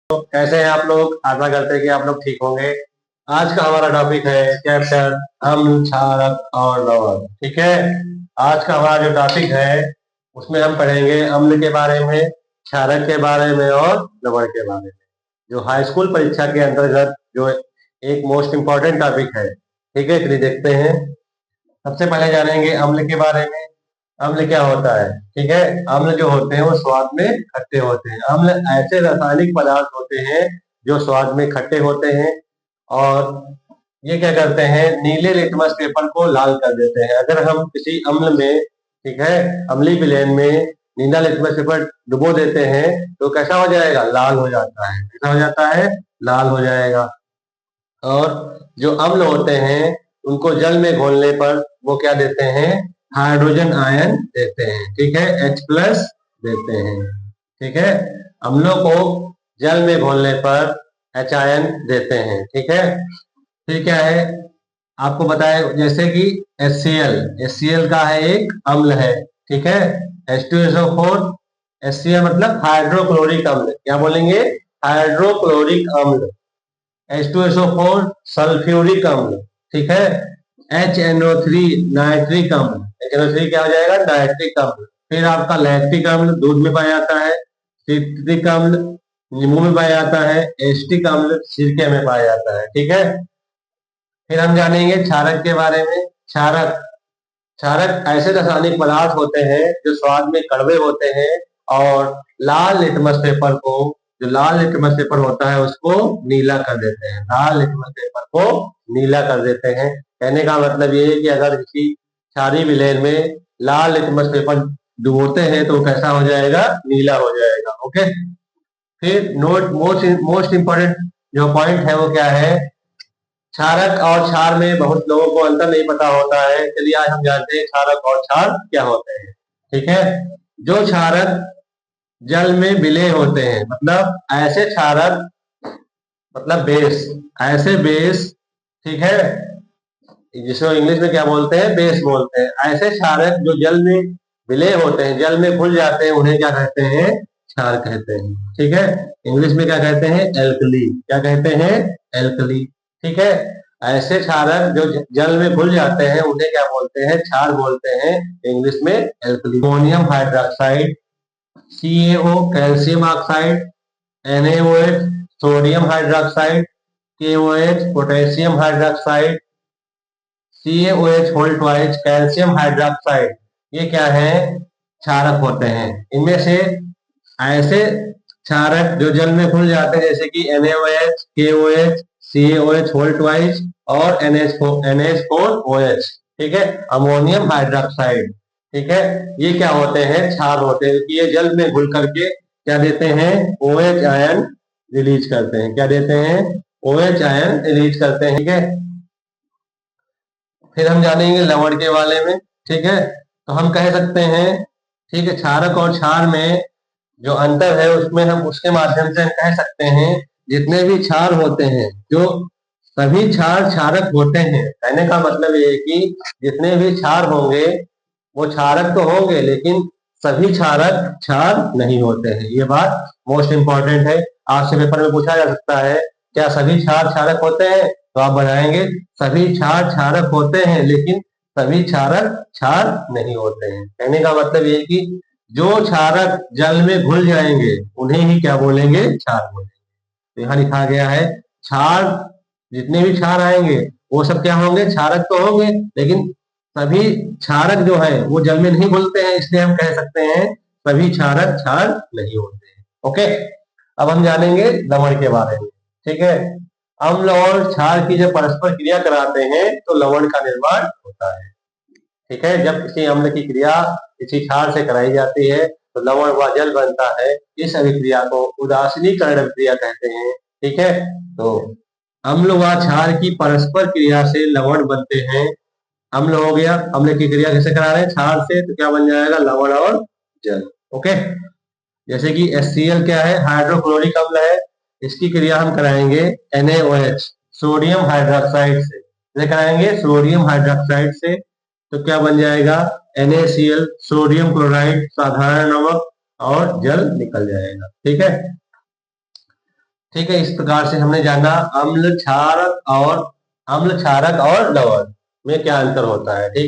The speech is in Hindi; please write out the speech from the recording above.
कैसे हैं आप लोग? आशा करते हैं कि आप लोग ठीक होंगे। आज का हमारा टॉपिक है चैप्टर अम्ल, क्षारक और लवण। ठीक है, आज का हमारा जो टॉपिक है उसमें हम पढ़ेंगे अम्ल के बारे में, क्षारक के बारे में और लवण के बारे में, जो हाई स्कूल परीक्षा के अंतर्गत जो एक मोस्ट इम्पोर्टेंट टॉपिक है। ठीक है, चलिए देखते हैं। सबसे पहले जानेंगे अम्ल के बारे में। अम्ल क्या होता है? ठीक है, अम्ल जो होते हैं वो स्वाद में खट्टे होते हैं। अम्ल ऐसे रासायनिक पदार्थ होते हैं जो स्वाद में खट्टे होते हैं और ये क्या करते हैं, नीले लिटमस पेपर को लाल कर देते हैं। अगर हम किसी अम्ल में, ठीक है, अम्लीय विलेन में नीला लिटमस पेपर डुबो देते हैं तो कैसा हो जाएगा? लाल हो जाता है। कैसा हो जाता है? लाल हो जाएगा। और जो अम्ल होते हैं उनको जल में घोलने पर वो क्या देते हैं? हाइड्रोजन आयन देते हैं। ठीक है, H+ देते हैं। ठीक है, अम्लों को जल में घोलने पर H आयन देते हैं। ठीक है, फिर क्या है आपको बताए, जैसे कि HCl का है एक अम्ल है। ठीक है, H2SO4, HCl मतलब हाइड्रोक्लोरिक अम्ल। क्या बोलेंगे? हाइड्रोक्लोरिक अम्ल। H2SO4 सल्फ्यूरिक अम्ल। ठीक है, HNO3 नाइट्रिक अम्ल। HNO3 क्या हो जाएगा? नाइट्रिक अम्ल। फिर आपका लैक्टिक अम्ल दूध में पाया जाता है, सिट्रिक अम्ल नींबू में पाया जाता है, एस्टिक अम्ल सिरके में पाया जाता है। ठीक है, फिर हम जानेंगे क्षारक के बारे में। क्षारक क्षारक ऐसे रासायनिक पदार्थ होते हैं जो स्वाद में कड़वे होते हैं और लाल लिटमस पेपर को, जो लाल लिटमस पेपर होता है उसको नीला कर देते हैं। लाल लिटमस पेपर को नीला कर देते हैं। कहने का मतलब ये है कि अगर किसी क्षारीय विलेन में लाल लिटमस पेपर डुबोते हैं तो कैसा हो जाएगा? नीला हो जाएगा। ओके, फिर नोट मोस्ट इंपॉर्टेंट जो पॉइंट है वो क्या है? क्षारक और क्षार में बहुत लोगों को अंतर नहीं पता होता है। चलिए आज हम जानते हैं क्षारक और क्षार क्या होते हैं। ठीक है, जो क्षारक जल में विलेय होते हैं, मतलब ऐसे क्षारक, मतलब बेस, ऐसे बेस, ठीक है, जिसको इंग्लिश में क्या बोलते हैं? बेस बोलते हैं। ऐसे क्षारक जो जल में विलेय होते हैं, जल में घुल जाते हैं, उन्हें क्या कहते हैं? क्षार कहते हैं। ठीक है, इंग्लिश में क्या कहते हैं? एल्कली। क्या कहते हैं? एल्कली। ठीक है, ऐसे क्षारक जो जल में घुल जाते हैं उन्हें क्या बोलते हैं? क्षार बोलते हैं, इंग्लिश में alkali. Ammonium hydroxide, CaO calcium oxide, NaOH sodium hydroxide, KOH potassium hydroxide, CaOH whole twice calcium hydroxide, ये क्या है? क्षारक होते हैं। इनमें से ऐसे क्षारक जो जल में घुल जाते हैं जैसे कि NaOH, KOH, CaOH whole twice और NH4OH। ठीक है, अमोनियम हाइड्रोक्साइड। ठीक है, ये क्या होते हैं? क्षार होते हैं कि ये जल में घुल करके क्या देते हैं? OH आयन रिलीज करते हैं। क्या देते हैं? OH आयन रिलीज करते हैं। ठीक है, फिर हम जानेंगे लवण के बारे में। ठीक है, तो हम कह सकते हैं, ठीक है, क्षारक और क्षार में जो अंतर है उसमें हम उसके माध्यम से हम कह सकते हैं जितने भी क्षार होते हैं, जो सभी क्षार क्षारक होते हैं। कहने का मतलब ये है कि जितने भी क्षार होंगे वो क्षारक तो होंगे लेकिन सभी क्षारक क्षार नहीं होते हैं। ये बात मोस्ट इंपॉर्टेंट है। आपसे पेपर में पूछा जा सकता है क्या सभी क्षार क्षारक होते हैं? तो आप बताएंगे सभी क्षार क्षारक होते हैं लेकिन सभी क्षारक क्षार नहीं होते हैं। कहने का मतलब ये है कि जो क्षारक जल में घुल जाएंगे उन्हें ही क्या बोलेंगे? क्षार बोलेंगे। तो यहाँ लिखा गया है क्षार, जितने भी क्षार आएंगे वो सब क्या होंगे? क्षारक तो होंगे लेकिन सभी क्षारक जो है वो जल में नहीं घुलते हैं, इसलिए हम कह सकते हैं सभी क्षारक क्षार नहीं होते हैं। ओके, अब हम जानेंगे लवण के बारे में। ठीक है, अम्ल और क्षार की जब परस्पर क्रिया कराते हैं तो लवण का निर्माण होता है। ठीक है, जब किसी अम्ल की क्रिया किसी क्षार से कराई जाती है तो लवण व जल बनता है। इस अभिक्रिया को उदासीनीकरण अभिक्रिया कहते हैं। ठीक है, तो अम्ल व क्षार की परस्पर क्रिया से लवण बनते हैं। अम्ल हो गया, अम्ल की क्रिया कैसे करा रहे हैं? क्षार से, तो क्या बन जाएगा? लवण और जल। ओके, जैसे कि HCl क्या है? हाइड्रोक्लोरिक अम्ल है। इसकी क्रिया हम कराएंगे NaOH सोडियम हाइड्रोक्साइड से। कराएंगे सोडियम हाइड्रोक्साइड से तो क्या बन जाएगा? NaCl सोडियम क्लोराइड साधारण नमक और जल निकल जाएगा। ठीक है, ठीक है, इस प्रकार से हमने जाना अम्ल क्षारक और लवण में क्या अंतर होता है। ठीक